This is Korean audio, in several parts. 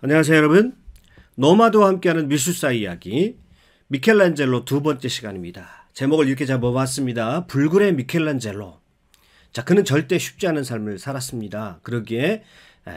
안녕하세요 여러분. 노마드와 함께하는 미술사 이야기 미켈란젤로 두 번째 시간입니다. 제목을 이렇게 잡아봤습니다. 불굴의 미켈란젤로. 자, 그는 절대 쉽지 않은 삶을 살았습니다. 그러기에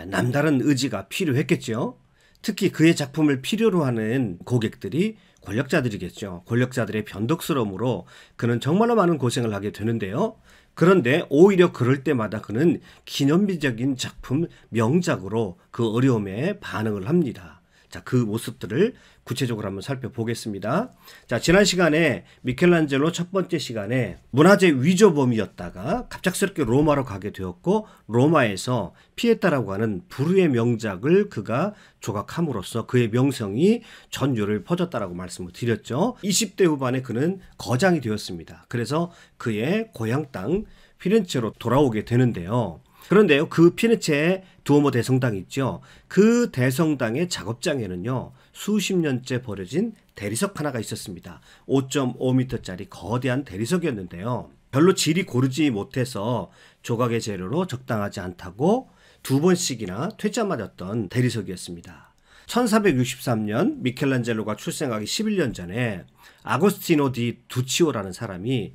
남다른 의지가 필요했겠죠. 특히 그의 작품을 필요로 하는 고객들이 권력자들이겠죠. 권력자들의 변덕스러움으로 그는 정말로 많은 고생을 하게 되는데요. 그런데 오히려 그럴 때마다 그는 기념비적인 작품, 명작으로 그 어려움에 반응을 합니다. 자, 그 모습들을 구체적으로 한번 살펴보겠습니다. 자, 지난 시간에 미켈란젤로 첫 번째 시간에 문화재 위조범이었다가 갑작스럽게 로마로 가게 되었고, 로마에서 피에타라고 하는 불후의 명작을 그가 조각함으로써 그의 명성이 전율을 퍼졌다라고 말씀을 드렸죠. 20대 후반에 그는 거장이 되었습니다. 그래서 그의 고향 땅 피렌체로 돌아오게 되는데요. 그런데요, 그 피렌체의 두오모 대성당이 있죠. 그 대성당의 작업장에는요, 수십 년째 버려진 대리석 하나가 있었습니다. 5.5m짜리 거대한 대리석이었는데요. 별로 질이 고르지 못해서 조각의 재료로 적당하지 않다고 두 번씩이나 퇴짜 맞았던 대리석이었습니다. 1463년 미켈란젤로가 출생하기 11년 전에 아고스티노 디 두치오라는 사람이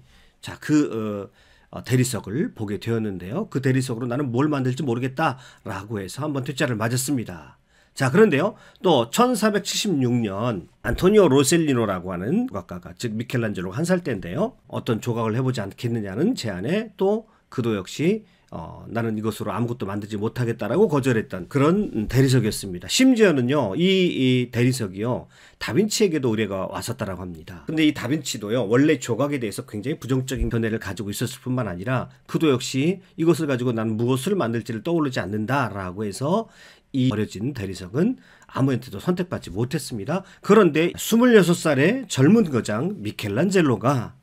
대리석을 보게 되었는데요. 그 대리석으로 나는 뭘 만들지 모르겠다라고 해서 한번 퇴짜를 맞았습니다. 자, 그런데요, 또 1476년 안토니오 로셀리노라고 하는 조각가가, 즉 미켈란젤로가 한 살 때인데요, 어떤 조각을 해보지 않겠느냐는 제안에 또 그도 역시 나는 이것으로 아무것도 만들지 못하겠다라고 거절했던 그런 대리석이었습니다. 심지어는요, 이 대리석이요, 다빈치에게도 의뢰가 왔었다라고 합니다. 근데 이 다빈치도요, 원래 조각에 대해서 굉장히 부정적인 견해를 가지고 있었을 뿐만 아니라 그도 역시 이것을 가지고 나는 무엇을 만들지를 떠오르지 않는다라고 해서 이 버려진 대리석은 아무한테도 선택받지 못했습니다. 그런데 26살의 젊은 거장 미켈란젤로가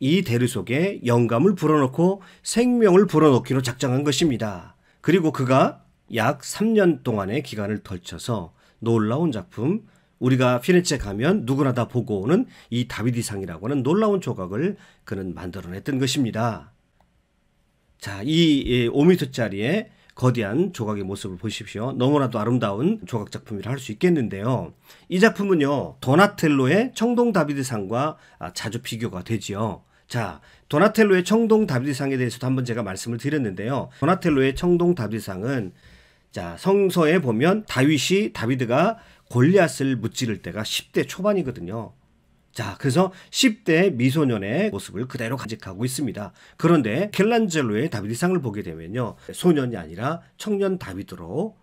이 대리석에 영감을 불어넣고 생명을 불어넣기로 작정한 것입니다. 그리고 그가 약 3년 동안의 기간을 걸쳐서 놀라운 작품, 우리가 피렌체 가면 누구나 다 보고 오는 이 다비디상이라고 하는 놀라운 조각을 그는 만들어냈던 것입니다. 자, 이 5m짜리의 거대한 조각의 모습을 보십시오. 너무나도 아름다운 조각 작품이라 할 수 있겠는데요. 이 작품은요, 도나텔로의 청동 다비드상과 자주 비교가 되지요. 자, 도나텔로의 청동 다비드상에 대해서도 한번 제가 말씀을 드렸는데요. 도나텔로의 청동 다비드상은, 자, 성서에 보면 다비드가 골리앗을 무찌를 때가 10대 초반이거든요. 자, 그래서 10대 미소년의 모습을 그대로 간직하고 있습니다. 그런데 미켈란젤로의 다비드상을 보게 되면요, 소년이 아니라 청년 다비드로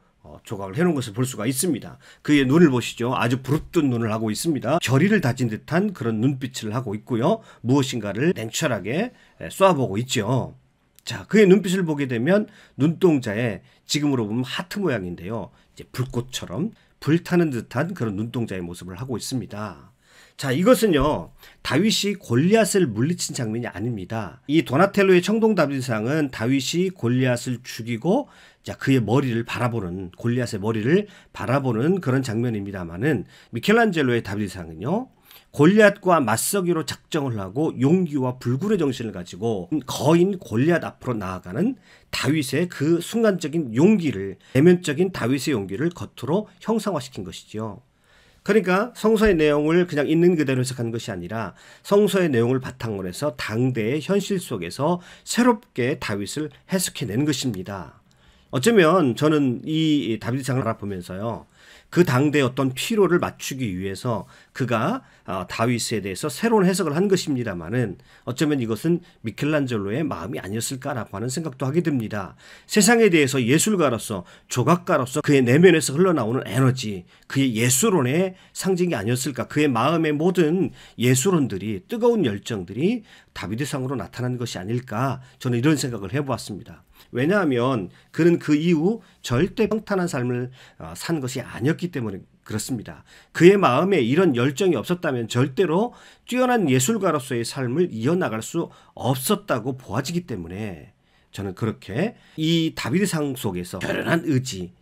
조각을 해놓은 것을 볼 수가 있습니다. 그의 눈을 보시죠. 아주 부릅뜬 눈을 하고 있습니다. 결의를 다진 듯한 그런 눈빛을 하고 있고요. 무엇인가를 냉철하게 쏘아보고 있죠. 자, 그의 눈빛을 보게 되면 눈동자에, 지금으로 보면 하트 모양인데요, 이제 불꽃처럼 불타는 듯한 그런 눈동자의 모습을 하고 있습니다. 자, 이것은요, 다윗이 골리앗을 물리친 장면이 아닙니다. 이 도나텔로의 청동 다비드상은 다윗이 골리앗을 죽이고, 자, 그의 머리를 바라보는, 골리앗의 머리를 바라보는 그런 장면입니다만은, 미켈란젤로의 다비드상은요, 골리앗과 맞서기로 작정을 하고 용기와 불굴의 정신을 가지고 거인 골리앗 앞으로 나아가는 다윗의 그 순간적인 용기를, 내면적인 다윗의 용기를 겉으로 형상화시킨 것이죠. 그러니까 성서의 내용을 그냥 있는 그대로 해석한 것이 아니라 성서의 내용을 바탕으로 해서 당대의 현실 속에서 새롭게 다윗을 해석해낸 것입니다. 어쩌면 저는 이 다비드상을 알아보면서요, 그 당대의 어떤 필요를 맞추기 위해서 그가 다윗에 대해서 새로운 해석을 한 것입니다만은, 어쩌면 이것은 미켈란젤로의 마음이 아니었을까라고 하는 생각도 하게 됩니다. 세상에 대해서 예술가로서, 조각가로서 그의 내면에서 흘러나오는 에너지, 그의 예술론의 상징이 아니었을까, 그의 마음의 모든 예술론들이, 뜨거운 열정들이 다비드상으로 나타난 것이 아닐까, 저는 이런 생각을 해보았습니다. 왜냐하면 그는 그 이후 절대 평탄한 삶을 산 것이 아니었기 때문에 그렇습니다. 그의 마음에 이런 열정이 없었다면 절대로 뛰어난 예술가로서의 삶을 이어나갈 수 없었다고 보아지기 때문에 저는 그렇게 이 다비드상 속에서 결연한 의지,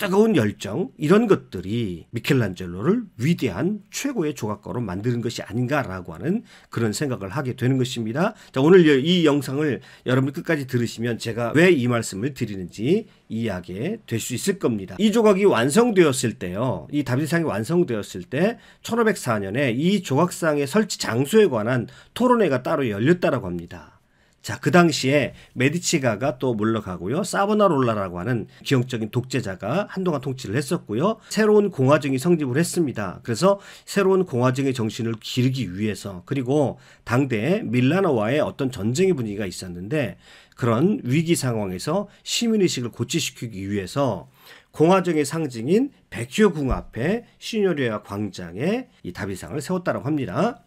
뜨거운 열정 이런 것들이 미켈란젤로를 위대한 최고의 조각가로 만드는 것이 아닌가라고 하는 그런 생각을 하게 되는 것입니다. 자, 오늘 이 영상을 여러분 끝까지 들으시면 제가 왜 이 말씀을 드리는지 이해하게 될 수 있을 겁니다. 이 조각이 완성되었을 때요. 이 다빈치상이 완성되었을 때 1504년에 이 조각상의 설치 장소에 관한 토론회가 따로 열렸다라고 합니다. 자, 그 당시에 메디치가가 또 물러가고요. 사보나롤라라고 하는 기형적인 독재자가 한동안 통치를 했었고요. 새로운 공화정이 성립을 했습니다. 그래서 새로운 공화정의 정신을 기르기 위해서, 그리고 당대에 밀라노와의 어떤 전쟁의 분위기가 있었는데 그런 위기 상황에서 시민의식을 고취시키기 위해서 공화정의 상징인 베키오 궁 앞에 시뇨리아 광장에 이 다빈치상을 세웠다고 합니다.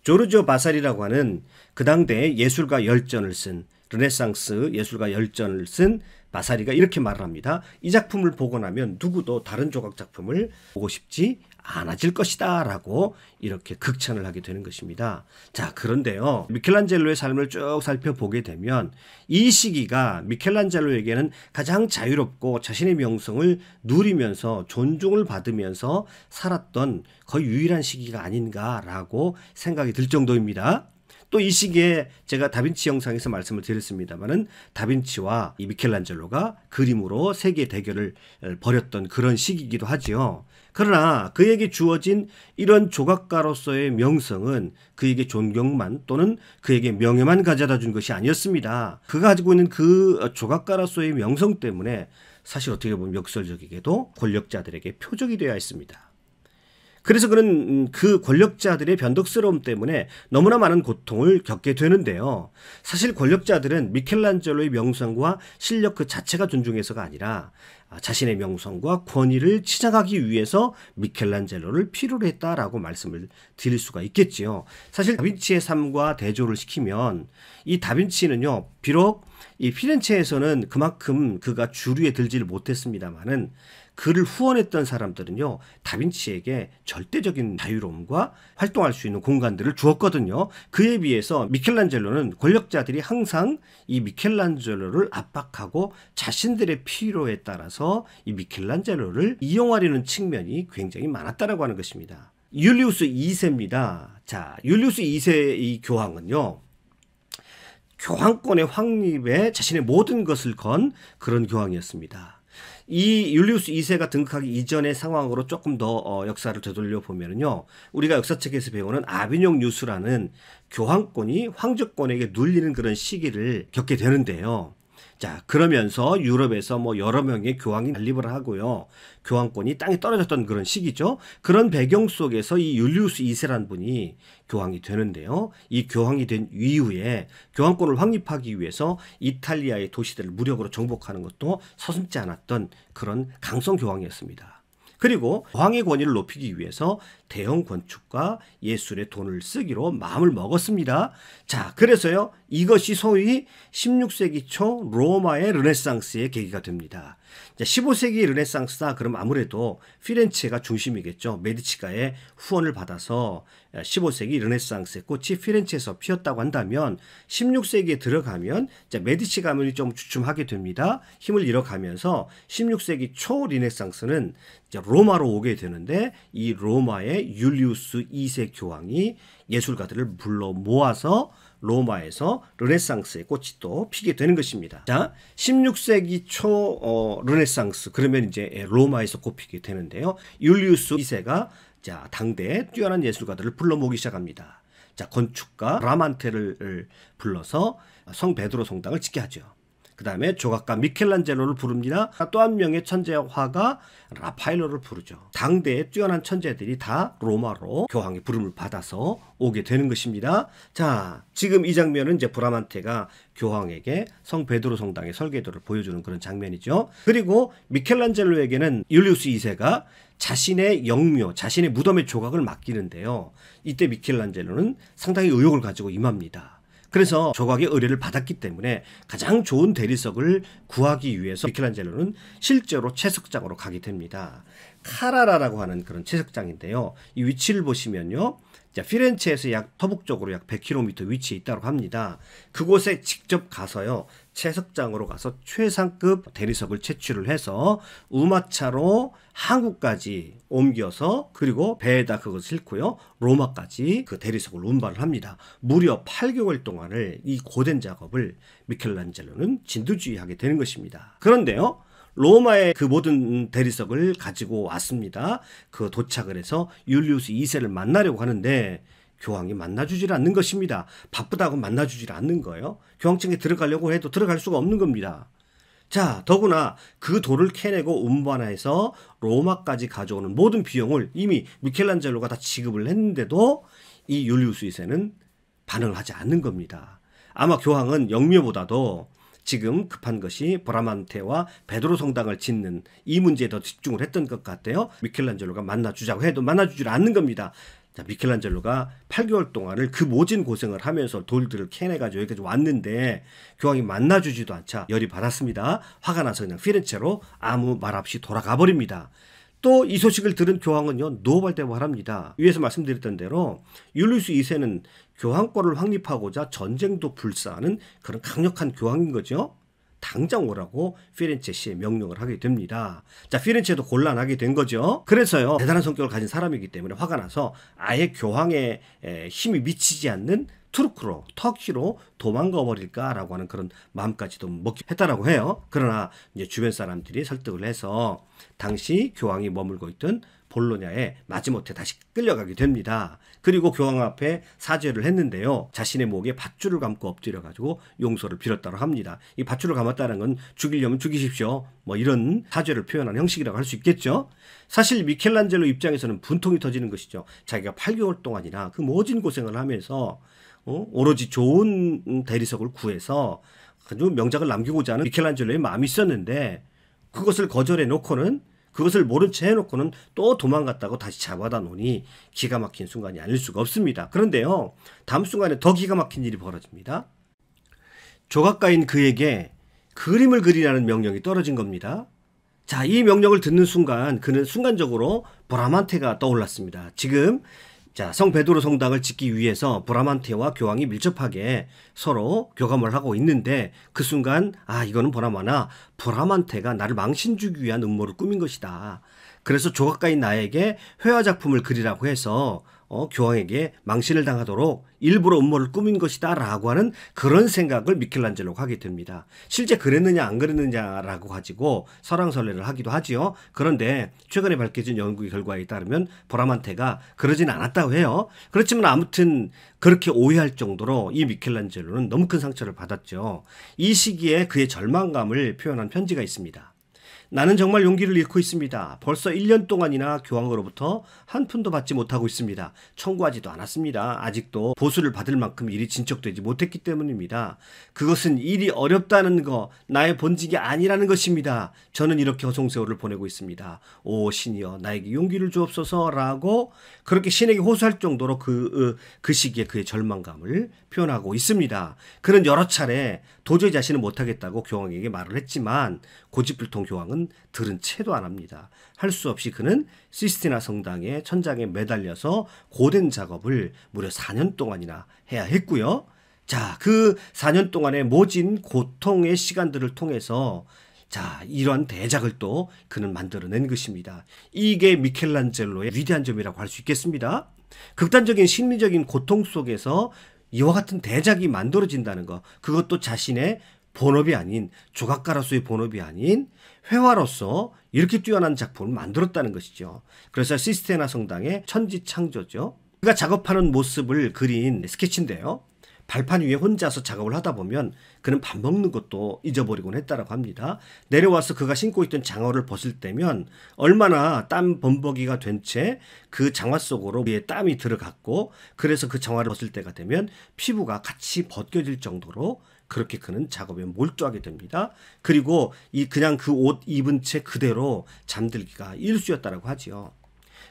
조르지오 바사리라고 하는 그 당대에 예술가 열전을 쓴, 르네상스 예술가 열전을 쓴 바사리가 이렇게 말을 합니다. 이 작품을 보고 나면 누구도 다른 조각 작품을 보고 싶지 않아질 것이다 라고 이렇게 극찬을 하게 되는 것입니다. 자, 그런데요, 미켈란젤로의 삶을 쭉 살펴보게 되면 이 시기가 미켈란젤로에게는 가장 자유롭고 자신의 명성을 누리면서 존중을 받으면서 살았던 거의 유일한 시기가 아닌가라고 생각이 들 정도입니다. 또 이 시기에 제가 다빈치 영상에서 말씀을 드렸습니다만은 다빈치와 이 미켈란젤로가 그림으로 세계 대결을 벌였던 그런 시기이기도 하지요. 그러나 그에게 주어진 이런 조각가로서의 명성은 그에게 존경만 또는 그에게 명예만 가져다 준 것이 아니었습니다. 그가 가지고 있는 그 조각가로서의 명성 때문에 사실 어떻게 보면 역설적이게도 권력자들에게 표적이 되어 있습니다. 그래서 그는 그 권력자들의 변덕스러움 때문에 너무나 많은 고통을 겪게 되는데요. 사실 권력자들은 미켈란젤로의 명성과 실력 그 자체가 존중해서가 아니라 자신의 명성과 권위를 치장하기 위해서 미켈란젤로를 필요로 했다라고 말씀을 드릴 수가 있겠지요. 사실 다빈치의 삶과 대조를 시키면 이 다빈치는요, 비록 이 피렌체에서는 그만큼 그가 주류에 들지를 못했습니다만은 그를 후원했던 사람들은요, 다빈치에게 절대적인 자유로움과 활동할 수 있는 공간들을 주었거든요. 그에 비해서 미켈란젤로는 권력자들이 항상 이 미켈란젤로를 압박하고 자신들의 필요에 따라서 이 미켈란젤로를 이용하려는 측면이 굉장히 많았다라고 하는 것입니다. 율리우스 2세입니다. 자, 율리우스 2세의 이 교황은요, 교황권의 확립에 자신의 모든 것을 건 그런 교황이었습니다. 이 율리우스 2세가 등극하기 이전의 상황으로 조금 더 역사를 되돌려 보면요, 우리가 역사책에서 배우는 아비뇽 뉴스라는 교황권이 황제권에게 눌리는 그런 시기를 겪게 되는데요. 자, 그러면서 유럽에서 뭐 여러 명의 교황이 난립을 하고요, 교황권이 땅에 떨어졌던 그런 시기죠. 그런 배경 속에서 이 율리우스 2세라는 분이 교황이 되는데요. 이 교황이 된 이후에 교황권을 확립하기 위해서 이탈리아의 도시들을 무력으로 정복하는 것도 서슴지 않았던 그런 강성 교황이었습니다. 그리고 왕의 권위를 높이기 위해서 대형 건축과 예술의 돈을 쓰기로 마음을 먹었습니다. 자, 그래서요, 이것이 소위 16세기 초 로마의 르네상스의 계기가 됩니다. 15세기 르네상스다 그럼 아무래도 피렌체가 중심이겠죠. 메디치가의 후원을 받아서 15세기 르네상스의 꽃이 피렌체에서 피었다고 한다면 16세기에 들어가면 메디치 가문이 좀 주춤하게 됩니다. 힘을 잃어가면서 16세기 초 르네상스는 로마로 오게 되는데, 이 로마의 율리우스 2세 교황이 예술가들을 불러 모아서 로마에서 르네상스의 꽃이 또 피게 되는 것입니다. 자, 16세기 초 르네상스, 그러면 이제 로마에서 꽃피게 되는데요. 율리우스 2세가 자, 당대에 뛰어난 예술가들을 불러 모으기 시작합니다. 자, 건축가 브라만테를 불러서 성 베드로 성당을 짓게 하죠. 그 다음에 조각가 미켈란젤로를 부릅니다. 또 한 명의 천재 화가 라파엘로를 부르죠. 당대의 뛰어난 천재들이 다 로마로 교황의 부름을 받아서 오게 되는 것입니다. 자, 지금 이 장면은 이제 브라만테가 교황에게 성 베드로 성당의 설계도를 보여주는 그런 장면이죠. 그리고 미켈란젤로에게는 율리우스 2세가 자신의 영묘, 자신의 무덤의 조각을 맡기는데요. 이때 미켈란젤로는 상당히 의욕을 가지고 임합니다. 그래서 조각의 의뢰를 받았기 때문에 가장 좋은 대리석을 구하기 위해서 미켈란젤로는 실제로 채석장으로 가게 됩니다. 카라라라고 하는 그런 채석장인데요. 이 위치를 보시면요, 자, 피렌체에서 약 서북쪽으로 약 100km 위치에 있다고 합니다. 그곳에 직접 가서요, 채석장으로 가서 최상급 대리석을 채취를 해서 우마차로 한국까지 옮겨서 그리고 배에다 그것을 싣고요 로마까지 그 대리석을 운반을 합니다. 무려 8개월 동안을 이 고된 작업을 미켈란젤로는 진두지휘하게 되는 것입니다. 그런데요 로마의 그 모든 대리석을 가지고 왔습니다. 그 도착을 해서 율리우스 2세를 만나려고 하는데 교황이 만나주질 않는 것입니다. 바쁘다고 만나주질 않는 거예요. 교황청에 들어가려고 해도 들어갈 수가 없는 겁니다. 자, 더구나 그 돌을 캐내고 운반해서 로마까지 가져오는 모든 비용을 이미 미켈란젤로가 다 지급을 했는데도 이 율리우스 2세는 반응을 하지 않는 겁니다. 아마 교황은 영묘보다도 지금 급한 것이 브라만테와 베드로 성당을 짓는 이 문제에 더 집중을 했던 것 같아요. 미켈란젤로가 만나주자고 해도 만나주질 않는 겁니다. 자, 미켈란젤로가 8개월 동안을 그 모진 고생을 하면서 돌들을 캐내가지고 여기까지 왔는데 교황이 만나주지도 않자 열이 받았습니다. 화가 나서 그냥 피렌체로 아무 말 없이 돌아가 버립니다. 또 이 소식을 들은 교황은요 노발대발합니다. 위에서 말씀드렸던 대로 율리우스 2세는 교황권을 확립하고자 전쟁도 불사하는 그런 강력한 교황인 거죠. 당장 오라고 피렌체시에 명령을 하게 됩니다. 자, 피렌체도 곤란하게 된 거죠. 그래서요 대단한 성격을 가진 사람이기 때문에 화가 나서 아예 교황의 힘이 미치지 않는 투르크로 터키로 도망가 버릴까라고 하는 그런 마음까지도 먹게 했다라고 해요. 그러나 이제 주변 사람들이 설득을 해서 당시 교황이 머물고 있던 볼로냐에 마지못해 다시 끌려가게 됩니다. 그리고 교황 앞에 사죄를 했는데요. 자신의 목에 밧줄을 감고 엎드려 가지고 용서를 빌었다고 합니다. 이 밧줄을 감았다는 건 죽이려면 죽이십시오. 뭐 이런 사죄를 표현하는 형식이라고 할 수 있겠죠. 사실 미켈란젤로 입장에서는 분통이 터지는 것이죠. 자기가 8개월 동안이나 그 모진 고생을 하면서 오로지 좋은 대리석을 구해서 아주 명작을 남기고자 하는 미켈란젤로의 마음이 있었는데 그것을 거절해 놓고는 그것을 모른 채 해놓고는 또 도망갔다고 다시 잡아다 놓으니 기가 막힌 순간이 아닐 수가 없습니다. 그런데요 다음 순간에 더 기가 막힌 일이 벌어집니다. 조각가인 그에게 그림을 그리라는 명령이 떨어진 겁니다. 자, 이 명령을 듣는 순간 그는 순간적으로 브라만테가 떠올랐습니다. 지금 자, 성 베드로 성당을 짓기 위해서 브라만테와 교황이 밀접하게 서로 교감을 하고 있는데 그 순간 이거는 보나마나 브라만테가 나를 망신 주기 위한 음모를 꾸민 것이다. 그래서 조각가인 나에게 회화작품을 그리라고 해서 교황에게 망신을 당하도록 일부러 음모를 꾸민 것이다 라고 하는 그런 생각을 미켈란젤로가 하게 됩니다. 실제 그랬느냐 안 그랬느냐라고 가지고 설왕설래를 하기도 하지요. 그런데 최근에 밝혀진 연구 결과에 따르면 브라만테가 그러진 않았다고 해요. 그렇지만 아무튼 그렇게 오해할 정도로 이 미켈란젤로는 너무 큰 상처를 받았죠. 이 시기에 그의 절망감을 표현한 편지가 있습니다. 나는 정말 용기를 잃고 있습니다. 벌써 1년 동안이나 교황으로부터 한 푼도 받지 못하고 있습니다. 청구하지도 않았습니다. 아직도 보수를 받을 만큼 일이 진척되지 못했기 때문입니다. 그것은 일이 어렵다는 거, 나의 본직이 아니라는 것입니다. 저는 이렇게 허송세월을 보내고 있습니다. 오 신이여 나에게 용기를 주옵소서라고 그렇게 신에게 호소할 정도로 그 시기에 그의 절망감을 표현하고 있습니다. 그는 여러 차례 도저히 자신은 못하겠다고 교황에게 말을 했지만 고집불통 교황은 들은 채도 안 합니다. 할 수 없이 그는 시스티나 성당의 천장에 매달려서 고된 작업을 무려 4년 동안이나 해야 했고요. 자, 그 4년 동안의 모진 고통의 시간들을 통해서 자, 이러한 대작을 또 그는 만들어낸 것입니다. 이게 미켈란젤로의 위대한 점이라고 할 수 있겠습니다. 극단적인 심리적인 고통 속에서 이와 같은 대작이 만들어진다는 것, 그것도 자신의 본업이 아닌 조각가로서의 본업이 아닌 회화로서 이렇게 뛰어난 작품을 만들었다는 것이죠. 그래서 시스테나 성당의 천지창조죠. 그가 작업하는 모습을 그린 스케치인데요. 발판 위에 혼자서 작업을 하다 보면 그는 밥 먹는 것도 잊어버리곤 했다라고 합니다. 내려와서 그가 신고 있던 장화를 벗을 때면 얼마나 땀 범벅이가 된 채 그 장화 속으로 그의 땀이 들어갔고 그래서 그 장화를 벗을 때가 되면 피부가 같이 벗겨질 정도로 그렇게 그는 작업에 몰두하게 됩니다. 그리고 그냥 그 옷 입은 채 그대로 잠들기가 일수였다라고 하지요.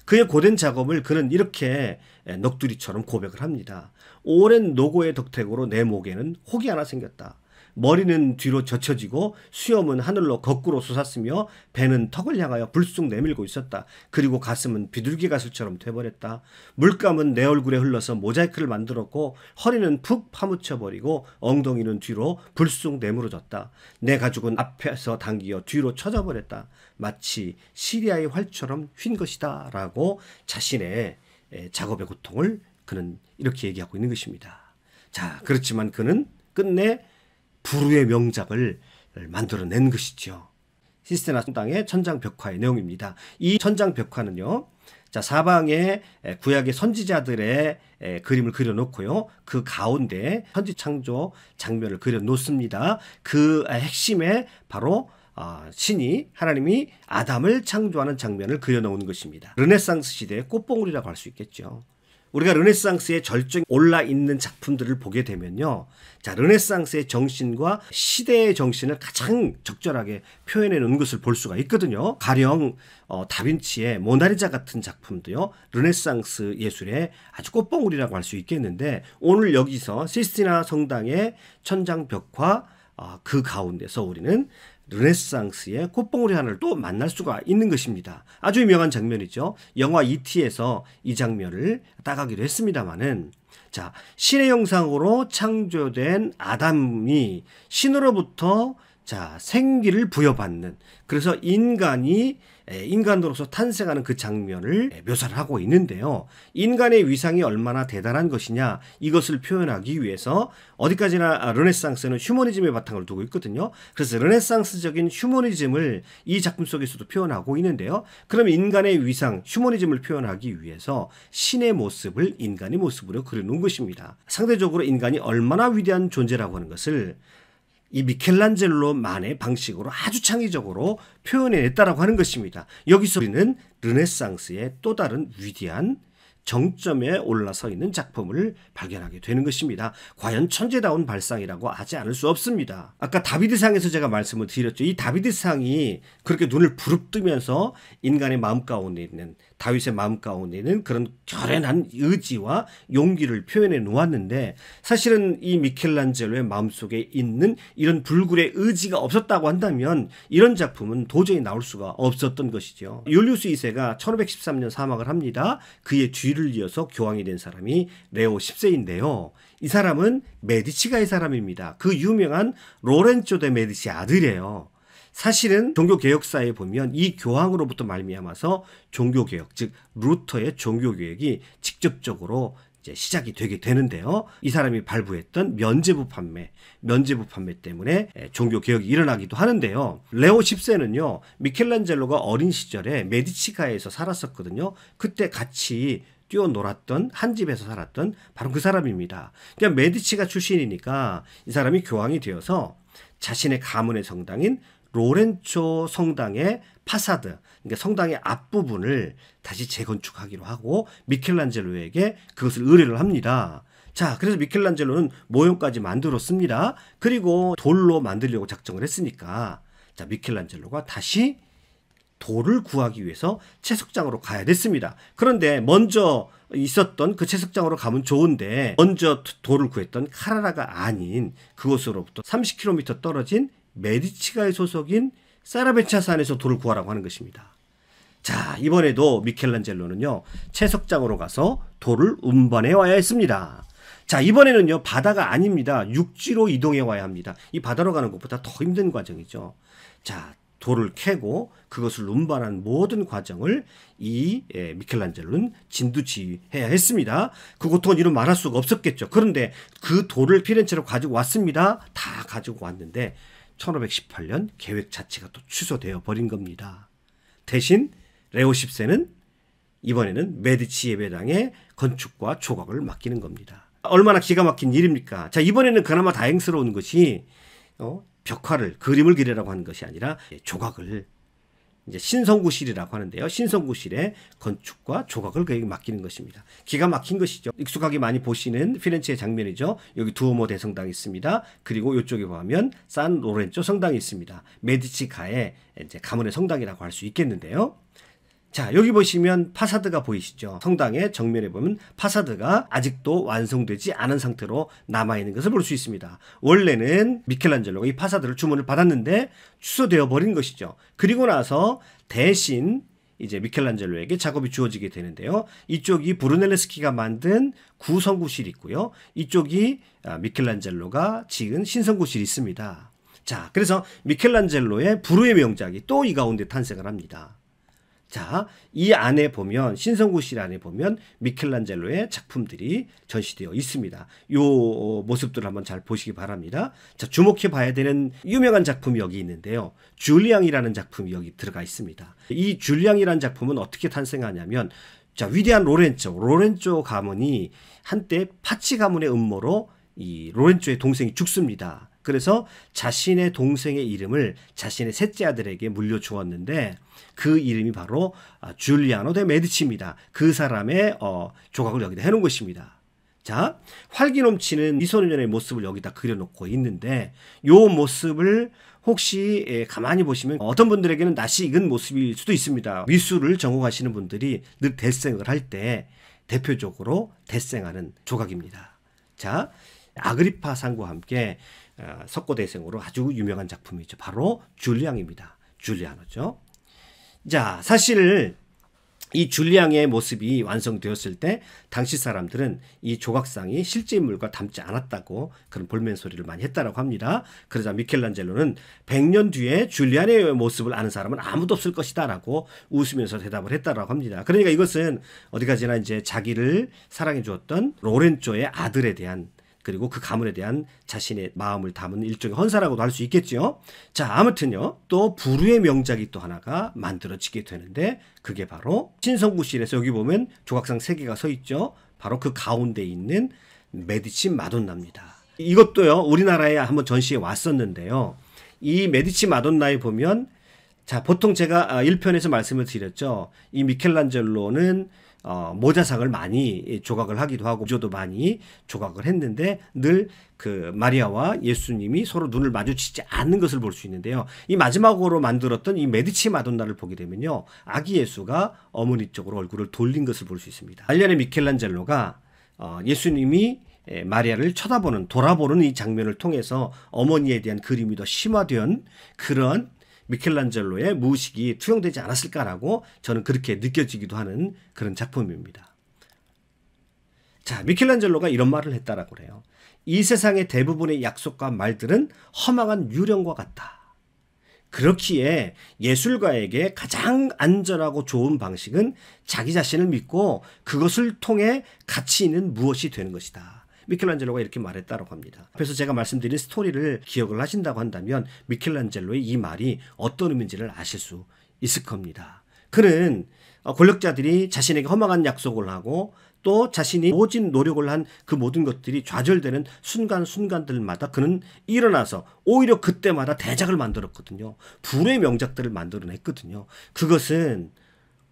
그의 고된 작업을 그는 이렇게 넋두리처럼 고백을 합니다. 오랜 노고의 덕택으로 내 목에는 혹이 하나 생겼다. 머리는 뒤로 젖혀지고 수염은 하늘로 거꾸로 솟았으며 배는 턱을 향하여 불쑥 내밀고 있었다. 그리고 가슴은 비둘기 가슬처럼 돼버렸다. 물감은 내 얼굴에 흘러서 모자이크를 만들었고 허리는 푹 파묻혀버리고 엉덩이는 뒤로 불쑥 내물어졌다. 내 가죽은 앞에서 당기어 뒤로 쳐져버렸다. 마치 시리아의 활처럼 휜 것이다 라고 자신의 작업의 고통을 그는 이렇게 얘기하고 있는 것입니다. 자, 그렇지만 그는 끝내 불후의 명작을 만들어낸 것이죠. 시스테나 성당의 천장벽화의 내용입니다. 이 천장벽화는요, 자, 사방에 구약의 선지자들의 그림을 그려놓고요, 그 가운데 천지창조 장면을 그려놓습니다. 그 핵심에 바로 신이, 하나님이 아담을 창조하는 장면을 그려놓은 것입니다. 르네상스 시대의 꽃봉오리라고 할 수 있겠죠. 우리가 르네상스의 절정에 올라있는 작품들을 보게 되면요, 자, 르네상스의 정신과 시대의 정신을 가장 적절하게 표현해 놓은 것을 볼 수가 있거든요. 가령 다빈치의 모나리자 같은 작품도요, 르네상스 예술의 아주 꽃봉오리라고 할 수 있겠는데, 오늘 여기서 시스티나 성당의 천장벽화 그 가운데서 우리는 르네상스의 꽃봉오리 하나를 또 만날 수가 있는 것입니다. 아주 유명한 장면이죠. 영화 E.T.에서 이 장면을 따가기도 했습니다마는, 자, 신의 형상으로 창조된 아담이 신으로부터 자, 생기를 부여받는, 그래서 인간으로서 탄생하는 그 장면을 묘사를 하고 있는데요. 인간의 위상이 얼마나 대단한 것이냐, 이것을 표현하기 위해서 어디까지나 르네상스는 휴머니즘의 바탕을 두고 있거든요. 그래서 르네상스적인 휴머니즘을 이 작품 속에서도 표현하고 있는데요. 그럼 인간의 위상, 휴머니즘을 표현하기 위해서 신의 모습을 인간의 모습으로 그려놓은 것입니다. 상대적으로 인간이 얼마나 위대한 존재라고 하는 것을 이 미켈란젤로만의 방식으로 아주 창의적으로 표현해냈다라고 하는 것입니다. 여기서 우리는 르네상스의 또 다른 위대한 정점에 올라서 있는 작품을 발견하게 되는 것입니다. 과연 천재다운 발상이라고 하지 않을 수 없습니다. 아까 다비드상에서 제가 말씀을 드렸죠. 이 다비드상이 그렇게 눈을 부릅뜨면서 인간의 마음 가운데 있는, 다윗의 마음 가운데 있는 그런 결연한 의지와 용기를 표현해 놓았는데, 사실은 이 미켈란젤로의 마음속에 있는 이런 불굴의 의지가 없었다고 한다면 이런 작품은 도저히 나올 수가 없었던 것이죠. 율리우스 2세가 1513년 사망을 합니다. 그의 뒤를 이어서 교황이 된 사람이 레오 10세인데요. 이 사람은 메디치가의 사람입니다. 그 유명한 로렌조 데 메디치 아들이에요. 사실은 종교개혁사에 보면 이 교황으로부터 말미암아서 종교개혁, 즉 루터의 종교개혁이 직접적으로 이제 시작이 되게 되는데요. 이 사람이 발부했던 면죄부 판매 때문에 종교개혁이 일어나기도 하는데요. 레오 10세는요, 미켈란젤로가 어린 시절에 메디치가에서 살았었거든요. 그때 같이 뛰어놀았던, 한 집에서 살았던 바로 그 사람입니다. 그러니까 메디치가 출신이니까 이 사람이 교황이 되어서 자신의 가문의 성당인 로렌초 성당의 파사드, 그러니까 성당의 앞부분을 다시 재건축하기로 하고 미켈란젤로에게 그것을 의뢰를 합니다. 자, 그래서 미켈란젤로는 모형까지 만들었습니다. 그리고 돌로 만들려고 작정을 했으니까, 자, 미켈란젤로가 다시 돌을 구하기 위해서 채석장으로 가야 됐습니다. 그런데 먼저 있었던 그 채석장으로 가면 좋은데, 먼저 돌을 구했던 카라라가 아닌 그곳으로부터 30km 떨어진 메디치가의 소속인 사라베차산에서 돌을 구하라고 하는 것입니다. 자, 이번에도 미켈란젤로는요, 채석장으로 가서 돌을 운반해 와야 했습니다. 자, 이번에는요, 바다가 아닙니다. 육지로 이동해 와야 합니다. 이 바다로 가는 것보다 더 힘든 과정이죠. 자, 돌을 캐고 그것을 운반한 모든 과정을 이 미켈란젤로는 진두지휘해야 했습니다. 그 고통은 이루 말할 수가 없었겠죠. 그런데 그 돌을 피렌체로 가지고 왔습니다. 다 가지고 왔는데 1518년 계획 자체가 또 취소되어 버린 겁니다. 대신 레오 10세는 이번에는 메디치 예배당의 건축과 조각을 맡기는 겁니다. 얼마나 기가 막힌 일입니까? 자, 이번에는 그나마 다행스러운 것이 벽화를, 그림을 그리라고 하는 것이 아니라 조각을, 이제 신성구실이라고 하는데요. 신성구실의 건축과 조각을 그에게 맡기는 것입니다. 기가 막힌 것이죠. 익숙하게 많이 보시는 피렌체의 장면이죠. 여기 두오모 대성당이 있습니다. 그리고 이쪽에 보면 산 로렌조 성당이 있습니다. 메디치가의 이제 가문의 성당이라고 할 수 있겠는데요. 자, 여기 보시면 파사드가 보이시죠? 성당의 정면에 보면 파사드가 아직도 완성되지 않은 상태로 남아있는 것을 볼 수 있습니다. 원래는 미켈란젤로가 이 파사드를 주문을 받았는데 취소되어 버린 것이죠. 그리고 나서 대신 이제 미켈란젤로에게 작업이 주어지게 되는데요. 이쪽이 브루넬레스키가 만든 구성구실이 있고요. 이쪽이 미켈란젤로가 지은 신성구실이 있습니다. 자, 그래서 미켈란젤로의 불후의 명작이 또 이 가운데 탄생을 합니다. 자, 이 안에 보면 신성구실 안에 보면 미켈란젤로의 작품들이 전시되어 있습니다. 요 모습들을 한번 잘 보시기 바랍니다. 자, 주목해 봐야 되는 유명한 작품이 여기 있는데요. 줄리앙이라는 작품이 여기 들어가 있습니다. 이 줄리앙이라는 작품은 어떻게 탄생하냐면, 자, 위대한 로렌조 가문이 한때 파치 가문의 음모로 이 로렌조의 동생이 죽습니다. 그래서 자신의 동생의 이름을 자신의 셋째 아들에게 물려주었는데 그 이름이 바로 줄리아노 데 메디치입니다. 그 사람의 조각을 여기다 해놓은 것입니다. 자, 활기 넘치는 미소년의 모습을 여기다 그려놓고 있는데 요 모습을 혹시 가만히 보시면 어떤 분들에게는 낯이 익은 모습일 수도 있습니다. 미술을 전공하시는 분들이 늘 대생을 할 때 대표적으로 대생하는 조각입니다. 자, 아그리파 상과 함께 석고대생으로 아주 유명한 작품이죠. 바로 줄리앙입니다. 줄리아노죠. 자, 사실 이 줄리앙의 모습이 완성되었을 때 당시 사람들은 이 조각상이 실제 인물과 닮지 않았다고 그런 볼멘 소리를 많이 했다고 합니다. 그러자 미켈란젤로는 100년 뒤에 줄리앙의 모습을 아는 사람은 아무도 없을 것이다 라고 웃으면서 대답을 했다고 합니다. 그러니까 이것은 어디까지나 이제 자기를 사랑해 주었던 로렌조의 아들에 대한, 그리고 그 가문에 대한 자신의 마음을 담은 일종의 헌사라고도 할 수 있겠죠. 자, 아무튼요. 또 불후의 명작이 또 하나가 만들어지게 되는데 그게 바로 신성구실에서 여기 보면 조각상 3개가 서 있죠. 바로 그 가운데 있는 메디치 마돈나입니다. 이것도요. 우리나라에 한번 전시에 왔었는데요. 이 메디치 마돈나에 보면, 자, 보통 제가 1편에서 말씀을 드렸죠. 이 미켈란젤로는 모자상을 많이 조각을 하기도 하고 구조도 많이 조각을 했는데 늘 그 마리아와 예수님이 서로 눈을 마주치지 않는 것을 볼 수 있는데요. 이 마지막으로 만들었던 이 메디치 마돈나를 보게 되면요. 아기 예수가 어머니 쪽으로 얼굴을 돌린 것을 볼 수 있습니다. 말년에 미켈란젤로가 예수님이 마리아를 쳐다보는, 돌아보는 이 장면을 통해서 어머니에 대한 그림이 더 심화된 그런 미켈란젤로의 무의식이 투영되지 않았을까라고 저는 그렇게 느껴지기도 하는 그런 작품입니다. 자, 미켈란젤로가 이런 말을 했다라고 그래요. 이 세상의 대부분의 약속과 말들은 허망한 유령과 같다. 그렇기에 예술가에게 가장 안전하고 좋은 방식은 자기 자신을 믿고 그것을 통해 가치 있는 무엇이 되는 것이다. 미켈란젤로가 이렇게 말했다고 합니다. 그래서 제가 말씀드린 스토리를 기억을 하신다고 한다면 미켈란젤로의 이 말이 어떤 의미인지를 아실 수 있을 겁니다. 그는 권력자들이 자신에게 허망한 약속을 하고 또 자신이 모진 노력을 한 그 모든 것들이 좌절되는 순간순간들마다 그는 일어나서 오히려 그때마다 대작을 만들었거든요. 불의 명작들을 만들어냈거든요. 그것은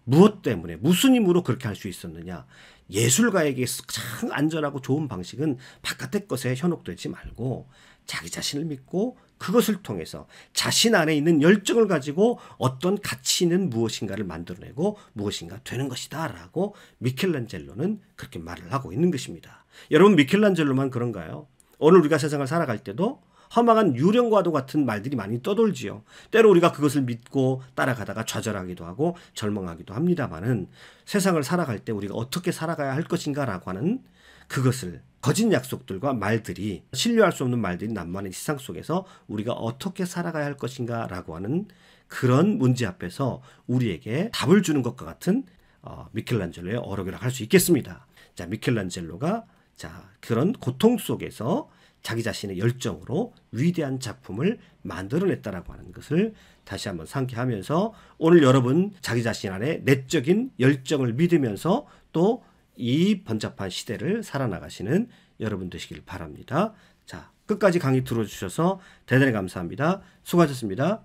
무엇 때문에, 무슨 힘으로 그렇게 할 수 있었느냐. 예술가에게 가장 안전하고 좋은 방식은 바깥의 것에 현혹되지 말고 자기 자신을 믿고 그것을 통해서 자신 안에 있는 열정을 가지고 어떤 가치 있는 무엇인가를 만들어내고 무엇인가 되는 것이다 라고 미켈란젤로는 그렇게 말을 하고 있는 것입니다. 여러분, 미켈란젤로만 그런가요? 오늘 우리가 세상을 살아갈 때도 허망한 유령과도 같은 말들이 많이 떠돌지요. 때로 우리가 그것을 믿고 따라가다가 좌절하기도 하고 절망하기도 합니다만은 세상을 살아갈 때 우리가 어떻게 살아가야 할 것인가라고 하는 그것을, 거짓 약속들과 말들이, 신뢰할 수 없는 말들이 난무하는 세상 속에서 우리가 어떻게 살아가야 할 것인가라고 하는 그런 문제 앞에서 우리에게 답을 주는 것과 같은 미켈란젤로의 어록이라고 할 수 있겠습니다. 자, 미켈란젤로가 그런 고통 속에서 자기 자신의 열정으로 위대한 작품을 만들어냈다라고 하는 것을 다시 한번 상기하면서 오늘 여러분 자기 자신 안에 내적인 열정을 믿으면서 또 이 번잡한 시대를 살아나가시는 여러분 되시길 바랍니다. 자, 끝까지 강의 들어주셔서 대단히 감사합니다. 수고하셨습니다.